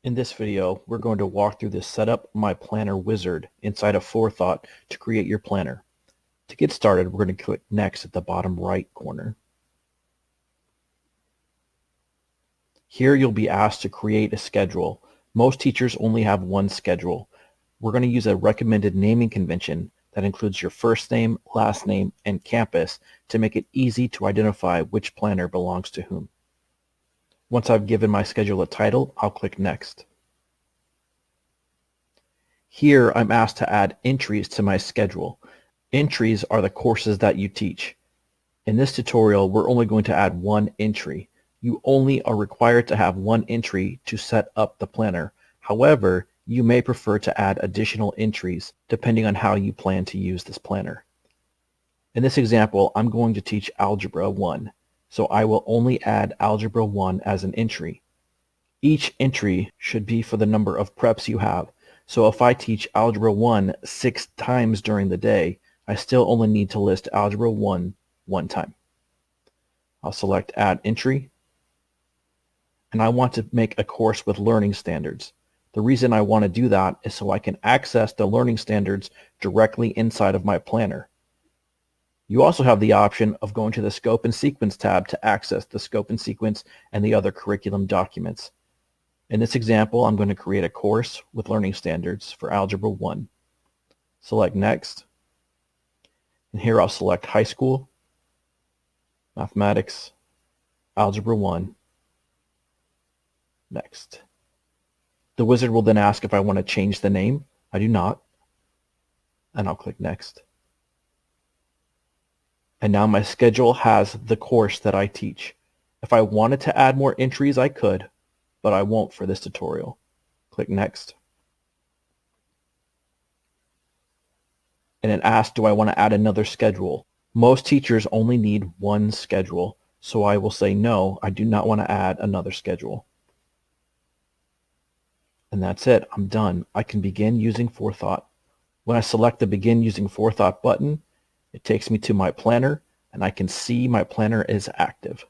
In this video, we're going to walk through the Setup My Planner wizard inside of Forethought to create your planner. To get started, we're going to click Next at the bottom right corner. Here you'll be asked to create a schedule. Most teachers only have one schedule. We're going to use a recommended naming convention that includes your first name, last name, and campus to make it easy to identify which planner belongs to whom. Once I've given my schedule a title, I'll click Next. Here I'm asked to add entries to my schedule. Entries are the courses that you teach. In this tutorial, we're only going to add one entry. You only are required to have one entry to set up the planner. However, you may prefer to add additional entries depending on how you plan to use this planner. In this example, I'm going to teach Algebra 1, so I will only add Algebra 1 as an entry. Each entry should be for the number of preps you have. So if I teach Algebra 1 6 times during the day, I still only need to list Algebra 1 one time. I'll select Add Entry, and I want to make a course with learning standards. The reason I want to do that is so I can access the learning standards directly inside of my planner. You also have the option of going to the Scope and Sequence tab to access the scope and sequence and the other curriculum documents. In this example, I'm going to create a course with learning standards for Algebra 1. Select Next, and here I'll select High School, Mathematics, Algebra 1, Next. The wizard will then ask if I want to change the name. I do not, and I'll click Next. And now my schedule has the course that I teach. If I wanted to add more entries, I could, but I won't for this tutorial. Click Next. And it asks, do I want to add another schedule? Most teachers only need one schedule, so I will say no, I do not want to add another schedule. And that's it, I'm done. I can begin using Forethought. When I select the Begin Using Forethought button, it takes me to my planner, and I can see my planner is active.